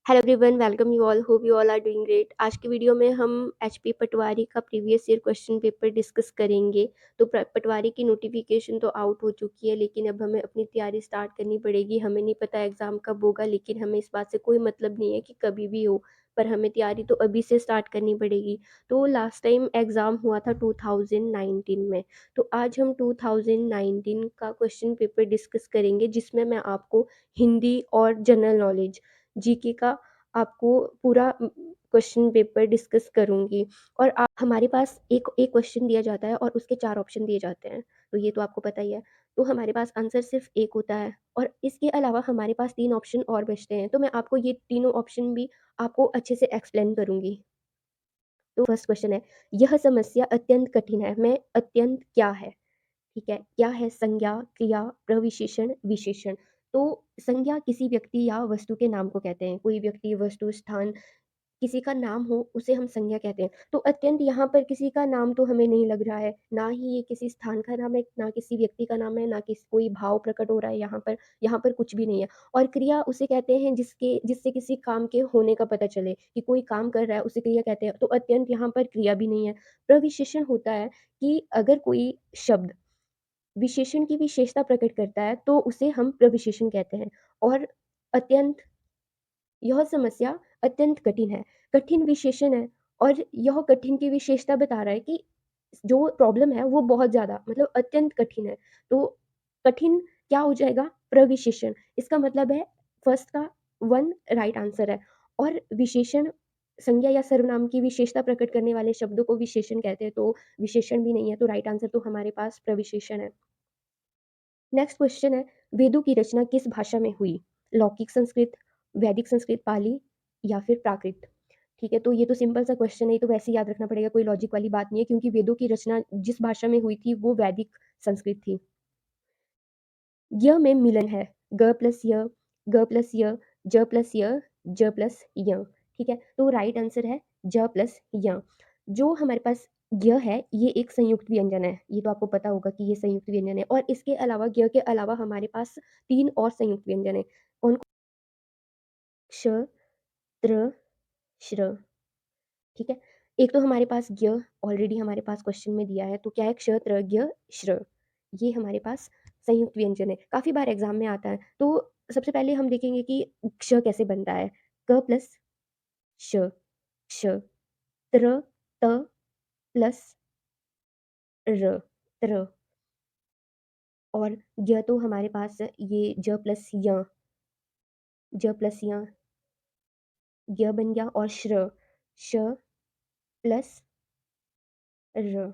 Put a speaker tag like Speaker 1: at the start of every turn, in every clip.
Speaker 1: Hello everyone, welcome you all, hope you all are doing great. आज की video में हम एचपी पटवारी का previous year question paper discuss करेंगे। तो पटवारी की नोटिफिकेशन तो आउट हो चुकी है, लेकिन अब हमें अपनी तैयारी स्टार्ट करनी पड़ेगी। हमें नहीं पता एग्ज़ाम कब होगा, लेकिन हमें इस बात से कोई मतलब नहीं है कि कभी भी हो, पर हमें तैयारी तो अभी से स्टार्ट करनी पड़ेगी। तो लास्ट टाइम एग्ज़ाम हुआ था 2019 में, तो आज हम 2019 का क्वेश्चन पेपर डिस्कस करेंगे, जिसमें मैं आपको हिंदी और जनरल नॉलेज जीके का आपको पूरा क्वेश्चन पेपर डिस्कस करूँगी। और हमारे पास एक एक क्वेश्चन दिया जाता है और उसके 4 ऑप्शन दिए जाते हैं, तो ये तो आपको पता ही है। तो हमारे पास आंसर सिर्फ एक होता है और इसके अलावा हमारे पास 3 ऑप्शन और बचते हैं, तो मैं आपको ये तीनों ऑप्शन भी आपको अच्छे से एक्सप्लेन करूँगी। तो फर्स्ट क्वेश्चन है, यह समस्या अत्यंत कठिन है, में अत्यंत क्या है? ठीक है, क्या है संज्ञा, क्रिया, प्रविशेषण, विशेषण। तो संज्ञा किसी व्यक्ति या वस्तु के नाम को कहते हैं। कोई व्यक्ति, वस्तु, स्थान किसी का नाम हो, उसे हम संज्ञा कहते हैं। तो अत्यंत यहाँ पर किसी का नाम तो हमें नहीं लग रहा है, ना ही ये किसी स्थान का नाम है, ना किसी व्यक्ति का नाम है, ना किसी कोई भाव प्रकट हो रहा है यहाँ पर कुछ भी नहीं है। और क्रिया उसे कहते हैं जिससे किसी काम के होने का पता चले कि कोई काम कर रहा है, उसे क्रिया कहते हैं। तो अत्यंत यहाँ पर क्रिया भी नहीं है। प्रविशेषण होता है कि अगर कोई शब्द विशेषण की विशेषता प्रकट करता है, तो उसे हम प्रविशेषण कहते हैं। और अत्यंत, यह समस्या अत्यंत कठिन है, कठिन विशेषण है। और यह कठिन की विशेषता बता रहा है कि जो प्रॉब्लम है वो बहुत ज़्यादा मतलब अत्यंत कठिन है। तो कठिन क्या हो जाएगा? प्रविशेषण। इसका मतलब है फर्स्ट का 1 राइट आंसर है। और विशेषण संज्ञा या सर्वनाम की विशेषता प्रकट करने वाले शब्दों को विशेषण कहते हैं, तो विशेषण भी नहीं है, तो राइट आंसर तो हमारे पास प्रविशेषण है। नेक्स्ट क्वेश्चन है, वेदों की रचना किस भाषा में हुई? लौकिक संस्कृत, वैदिक संस्कृत, पाली या फिर प्राकृत? ठीक है, तो ये तो सिंपल सा क्वेश्चन है, ये तो वैसे ही याद रखना पड़ेगा, कोई लॉजिक वाली बात नहीं है, क्योंकि वेदों की रचना जिस भाषा में हुई थी वो वैदिक संस्कृत थी। य में मिलन है, ग प्लस य, ग प्लस य, ज प्लस य, ज प्लस य। ठीक है, तो राइट आंसर है ज प्लस य। जो हमारे पास य है, ये एक संयुक्त व्यंजन है, ये तो आपको पता होगा कि ये संयुक्त व्यंजन है। और इसके अलावा य के अलावा हमारे पास 3 और संयुक्त व्यंजन है। कौन? क्ष, त्र, श्र। ठीक है, एक तो हमारे पास ज्ञ ऑलरेडी हमारे पास क्वेश्चन में दिया है, तो क्या है? क्ष, त्र, ज्ञ, श्र। ये हमारे पास संयुक्त व्यंजन है, काफ़ी बार एग्जाम में आता है। तो सबसे पहले हम देखेंगे कि क्ष कैसे बनता है। क प्लस श, क्ष। त्र, त प्लस र, त्र। और ज्ञ तो हमारे पास ये ज प्लस य, ज प्लस य, ज्ञ बन गया। और श्र, श प्लस र।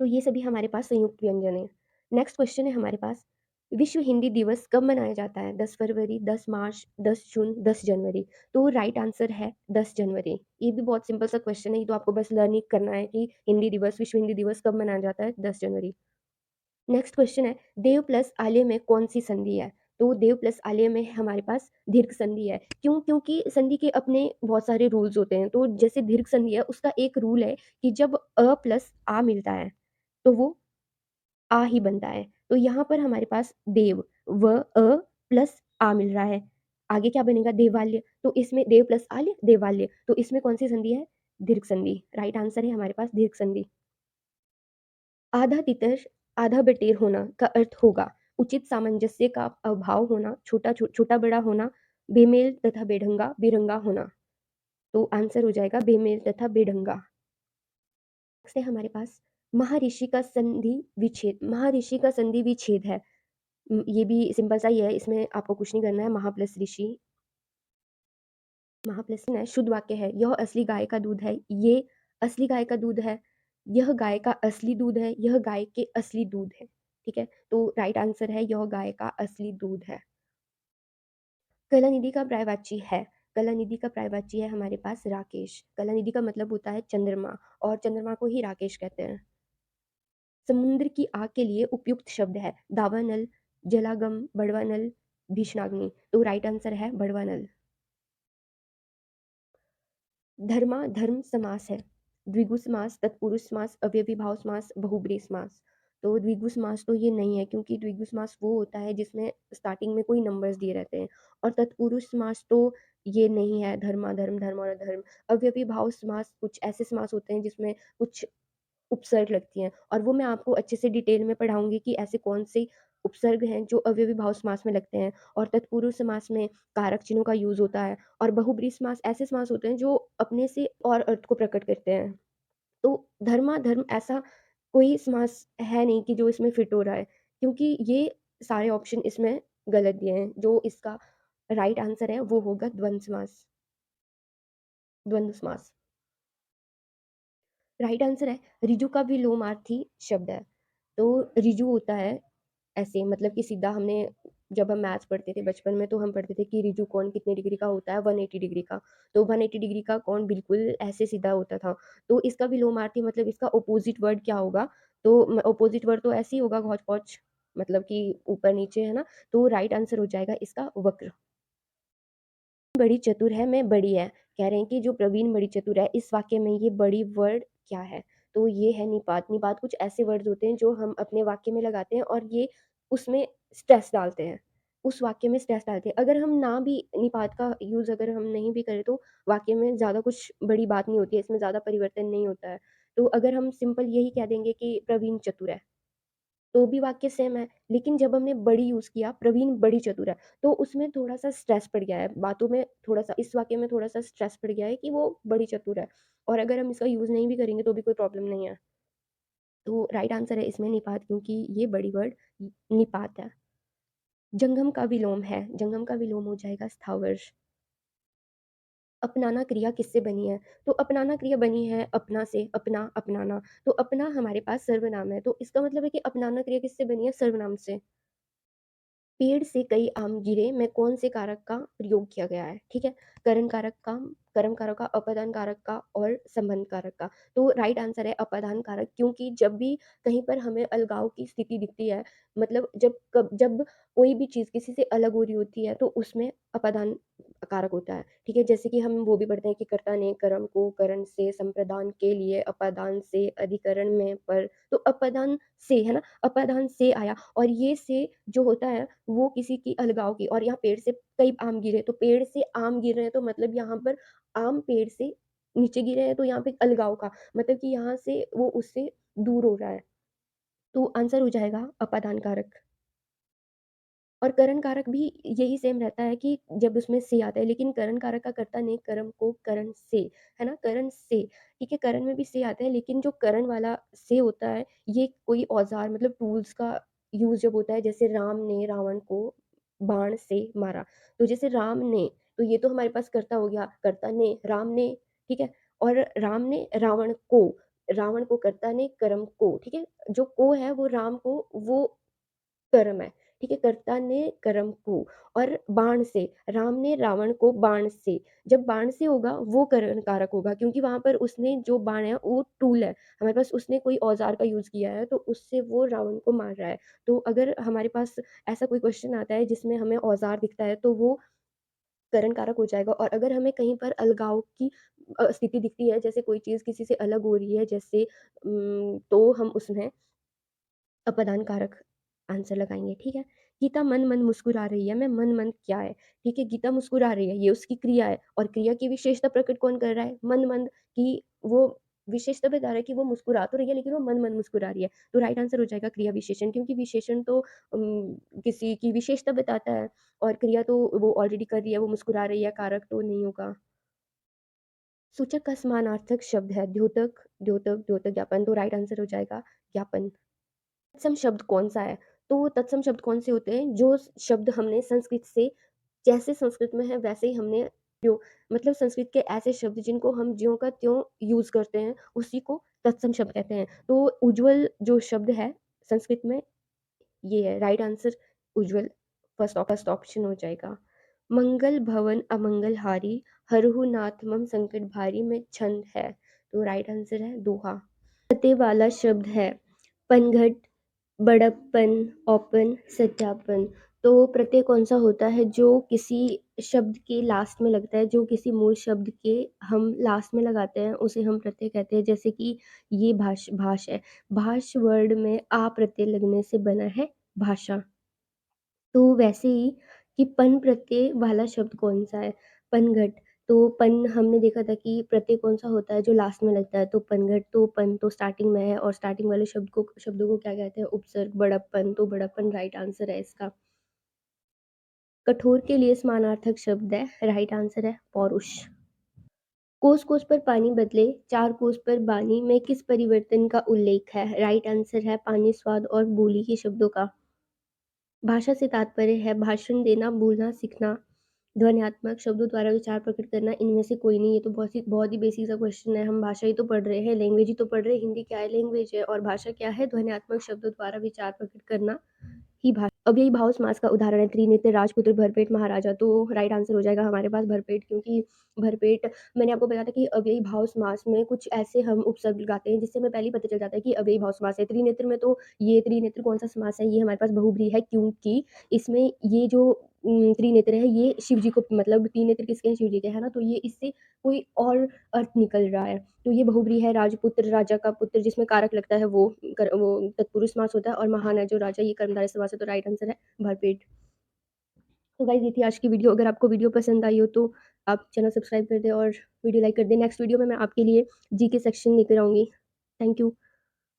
Speaker 1: तो ये सभी हमारे पास संयुक्त व्यंजन है। नेक्स्ट क्वेश्चन है हमारे पास, विश्व हिंदी दिवस कब मनाया जाता है? 10 फरवरी, 10 मार्च, 10 जून, 10 जनवरी। तो राइट आंसर है 10 जनवरी। ये भी बहुत सिंपल सा क्वेश्चन है, ये तो आपको बस लर्न ही करना है कि हिंदी दिवस, विश्व हिंदी दिवस कब मनाया जाता है? 10 जनवरी। नेक्स्ट क्वेश्चन है, देव प्लस आर्य में कौन सी संधि है? तो देव प्लस आर्य में हमारे पास दीर्घ संधि है। क्यों? क्योंकि संधि के अपने बहुत सारे रूल्स होते हैं। तो जैसे दीर्घ संधि है, उसका एक रूल है कि जब अ प्लस आ मिलता है, तो वो आ ही बनता है। तो यहाँ पर हमारे पास देव, व अ प्लस आ मिल रहा है। आगे क्या बनेगा? देवालय। तो इसमें देव प्लस आल्य, देवालय। तो इसमें कौन सी संधि है? दीर्घ संधि। राइट आंसर है हमारे पास दीर्घ संधि। आधा तितर आधा बटेर होना का अर्थ होगा उचित सामंजस्य का अभाव होना, छोटा बड़ा होना, बेमेल तथा बेढंगा बेरंगा होना। तो आंसर हो जाएगा बेमेल तथा बेढंगा। नेक्स्ट है हमारे पास, महर्षि का संधि विच्छेद। महर्षि का संधि विच्छेद है। ये भी सिंपल सा ही है, इसमें आपको कुछ नहीं करना है। महा प्लस ऋषि, महा प्लस है, शुद्ध वाक्य है। यह असली गाय का दूध है, ये असली गाय का दूध है, यह गाय का असली दूध है, यह गाय के असली दूध है। ठीक है, तो राइट आंसर है यह गाय का असली दूध है। कलानिधि का पर्यायवाची है, कलानिधि का पर्यायवाची है हमारे पास राकेश। कलानिधि का मतलब होता है चंद्रमा, और चंद्रमा को ही राकेश कहते हैं। समुद्र की आग के लिए उपयुक्त शब्द है दावानल, जलागम, बड़वानल, भीषणाग्नि। तो राइट आंसर है बड़वानल। धर्मा धर्म समास है, द्विगु समास, तत्पुरुष समास, अव्ययी भाव समास, बहुब्रीहि समास। तो द्विगु समास तो ये नहीं है, क्योंकि द्विगु समास वो होता है जिसमें स्टार्टिंग में कोई नंबर्स दिए रहते हैं। और तत्पुरुष समास तो ये नहीं है, धर्माधर्म, धर्म और अधर्म। अव्ययी भाव समास कुछ ऐसे समास होते हैं जिसमें कुछ उपसर्ग लगती हैं, और वो मैं आपको अच्छे से डिटेल में पढ़ाऊँगी कि ऐसे कौन से उपसर्ग हैं जो अव्ययी भाव समास में लगते हैं। और तत्पुरुष समास में कारक चिन्हों का यूज़ होता है, और बहुब्रीहि समास ऐसे समास होते हैं जो अपने से और अर्थ को प्रकट करते हैं। तो धर्माधर्म ऐसा कोई समास है नहीं कि जो इसमें फिट हो रहा है, क्योंकि ये सारे ऑप्शन इसमें गलत दिए हैं। जो इसका राइट आंसर है वो होगा द्वंद्व समास। द्वंद्व समास राइट आंसर है। ऋजु का विलोमार्थी शब्द है। तो ऋजु होता है ऐसे, मतलब कि सीधा हमने जब हम मैथ्स पढ़ते थे बचपन में, तो हम पढ़ते थे कि ऋजु कोण कितने डिग्री का होता है, 180 डिग्री का। तो 180 डिग्री का कोण बिल्कुल ऐसे सीधा होता था। तो इसका विलोमार्थी मतलब इसका अपोजिट वर्ड क्या होगा? तो अपोजिट वर्ड तो ऐसे ही होगा, घौच पौच, मतलब कि ऊपर नीचे, है ना? तो राइट आंसर हो जाएगा इसका वक्र। बड़ी चतुर है, मैं बड़ी है। कह रहे हैं कि जो प्रवीण बड़ी चतुर है, इस वाक्य में ये बड़ी वर्ड क्या है? तो ये है निपात। निपात कुछ ऐसे वर्ड्स होते हैं जो हम अपने वाक्य में लगाते हैं, और ये उसमें स्ट्रेस डालते हैं। उस वाक्य में स्ट्रेस डालते हैं। अगर हम ना भी निपात का यूज़ अगर हम नहीं भी करें, तो वाक्य में ज़्यादा कुछ बड़ी बात नहीं होती है, इसमें ज़्यादा परिवर्तन नहीं होता है। तो अगर हम सिंपल यही कह देंगे कि प्रवीण चतुर है, तो भी वाक्य सेम है। लेकिन जब हमने बड़ी यूज़ किया, प्रवीण बड़ी चतुर है, तो उसमें थोड़ा-सा स्ट्रेस पड़ गया है, बातों में थोड़ा-सा, इस वाक्य में थोड़ा-सा स्ट्रेस पड़ गया है कि वो बड़ी चतुर है। और अगर हम इसका यूज़ नहीं भी करेंगे तो भी कोई प्रॉब्लम नहीं है। तो राइट आंसर है इसमें निपात, क्योंकि ये बड़ी वर्ड निपात है। जंगम का विलोम है, जंगम का विलोम हो जाएगा स्थावर। अपनाना क्रिया किससे बनी है? तो अपनाना क्रिया बनी है अपना से, अपना, अपनाना। तो अपना हमारे पास सर्वनाम है, तो इसका मतलब है कि अपनाना क्रिया किससे बनी है? सर्वनाम से। पेड़ से कई आम गिरे में कौन से कारक का प्रयोग किया गया है? ठीक है? करण कारक का, कर्म कारक का, अपादान कारक का और संबंध कारक का। तो राइट आंसर है अपादान कारक, क्योंकि जब भी कहीं पर हमें अलगाव की स्थिति दिखती है, मतलब जब कोई भी चीज़ किसी से अलग हो रही होती है, तो उसमें अपादान कारक होता है। ठीक है? जैसे कि हम वो भी पढ़ते हैं कि कर्ता ने कर्म को करण से संप्रदान के लिए अपादान से अधिकरण में पर, तो अपादान से, है ना? अपादान से आया, और ये से जो होता है वो किसी की अलगाव की। और यहाँ पेड़ से कई आम गिरे, तो पेड़ से आम गिर रहे हैं, तो मतलब यहाँ पर आम पेड़ से नीचे गिरे हैं, तो यहाँ पे अलगाव का मतलब कि यहाँ से वो उससे दूर हो रहा है। तो आंसर हो जाएगा अपादान कारक। और करण कारक भी यही सेम रहता है कि जब उसमें से आता है, लेकिन करण कारक का कर्ता ने कर्म को करण से, है ना? करण से, ठीक है? करण में भी से आता है, लेकिन जो करण वाला से होता है, ये कोई औज़ार मतलब टूल्स का यूज़ जब होता है, जैसे राम ने रावण को बाण से मारा। तो जैसे राम ने, तो ये तो हमारे पास कर्ता हो गया, कर्ता ने, राम ने, ठीक है? और राम ने रावण को कर्ता ने कर्म को, ठीक है? जो को है वो राम को, वो कर्म है, ठीक है? कर्ता ने कर्म को, और बाण से, राम ने रावण को बाण से, जब बाण से होगा वो करण कारक होगा, क्योंकि वहाँ पर उसने जो बाण है वो टूल है, हमारे पास उसने कोई औज़ार का यूज़ किया है, तो उससे वो रावण को मार रहा है। तो अगर हमारे पास ऐसा कोई क्वेश्चन आता है जिसमें हमें औज़ार दिखता है, तो वो करण कारक हो जाएगा। और अगर हमें कहीं पर अलगाव की स्थिति दिखती है, जैसे कोई चीज़ किसी से अलग हो रही है, जैसे तो हम उसमें अपदान कारक आंसर लगाएँगे, ठीक है? गीता मन-मन मुस्कुरा रही है, मैं मन-मन क्या है? ठीक है, गीता मुस्कुरा रही है, ये उसकी क्रिया है, और क्रिया की विशेषता प्रकट कौन कर रहा है? मन-मन की वो विशेषता बता रहा है कि वो मुस्कुरा तो रही है, लेकिन वो मन-मन मुस्कुरा रही है। तो राइट आंसर हो जाएगा क्रिया विशेषण, क्योंकि विशेषण तो किसी की विशेषता बताता है, और क्रिया तो वो ऑलरेडी कर रही है, वो मुस्कुरा रही है, कारक तो नहीं होगा। सूचक का समानार्थक शब्द है द्योतक, द्योतक, द्योतक ज्ञापन, तो राइट आंसर हो जाएगा ज्ञापन। तत्सम शब्द कौन-सा है? तो तत्सम शब्द कौन से होते हैं? जो शब्द हमने संस्कृत से, जैसे संस्कृत में है वैसे ही हमने जो, मतलब संस्कृत के ऐसे शब्द जिनको हम ज्यों का त्यों यूज़ करते हैं, उसी को तत्सम शब्द कहते हैं। तो उज्ज्वल जो शब्द है संस्कृत में, ये है राइट आंसर, उज्ज्वल फर्स्ट ऑप्शन हो जाएगा। मंगल भवन अमंगल हारी, हरहु नाथ मम संकट भारी में छंद है। तो राइट आंसर है दोहा। पते वाला शब्द है पनघट, बड़प्पन, औपन, सत्यापन। तो प्रत्यय कौन-सा होता है जो किसी शब्द के लास्ट में लगता है, जो किसी मूल शब्द के हम लास्ट में लगाते हैं, उसे हम प्रत्यय कहते हैं। जैसे कि ये भाष है, भाष वर्ड में आ प्रत्यय लगने से बना है भाषा। तो वैसे ही कि पन प्रत्यय वाला शब्द कौन-सा है? पनघट। तो पन हमने देखा था कि प्रत्यय कौन-सा होता है जो लास्ट में लगता है, तो पनघट। तो पन तो स्टार्टिंग में है और स्टार्टिंग वाले शब्दों को क्या कहते हैं? उपसर्ग। बड़प्पन, तो बड़प्पन राइट आंसर है इसका। कठोर के लिए समानार्थक शब्द है, राइट आंसर है पौरुष। कोस-कोस पर पानी बदले, चार कोस पर बानी में किस परिवर्तन का उल्लेख है? राइट आंसर है पानी, स्वाद और बोली के शब्दों का। भाषा से तात्पर्य है भाषण देना, बोलना सीखना, ध्वन्यात्मक शब्दों द्वारा विचार प्रकट करना, इनमें से कोई नहीं। ये तो बहुत ही बेसिक सा क्वेश्चन है। हम भाषा ही तो पढ़ रहे हैं, लैंग्वेज ही तो पढ़ रहे हैं। हिंदी क्या है? लैंग्वेज है। और भाषा क्या है? ध्वन्यात्मक शब्दों द्वारा विचार प्रकट करना ही भाषा। अव्ययी भाव समास का उदाहरण है त्रिनेत्र, राजपुत्र, भरपेट, महाराजा। तो राइट आंसर हो जाएगा हमारे पास भरपेट, क्योंकि भरपेट मैंने आपको बताया था कि अव्ययी भाव समास में कुछ ऐसे हम उपसर्ग लगाते हैं जिससे हमें पहले ही पता चल जाता है कि अव्ययी भाव समास है। त्रिनेत्र में तो ये त्रिनेत्र कौन-सा समास है? ये हमारे पास बहुब्रीहि है, क्योंकि इसमें ये जो त्रिनेत्र है ये शिव जी को, मतलब तीन नेत्र किसके हैं? शिव जी के, है ना? तो ये इससे कोई और अर्थ निकल रहा है। तो ये बहुब्रीहि है, राजपुत्र, राजा का पुत्र, जिसमें कारक लगता है वो तत्पुरुष समास होता है, और महान है जो राजा, ये कर्मधारय समास है। तो राइट आंसर है भरपेट। तो गाइस ये थी आज की वीडियो। अगर आपको वीडियो पसंद आई हो तो आप चैनल सब्सक्राइब कर दें और वीडियो लाइक कर दें। नेक्स्ट वीडियो में मैं आपके लिए जीके सेक्शन लेकर आऊँगी। Thank you.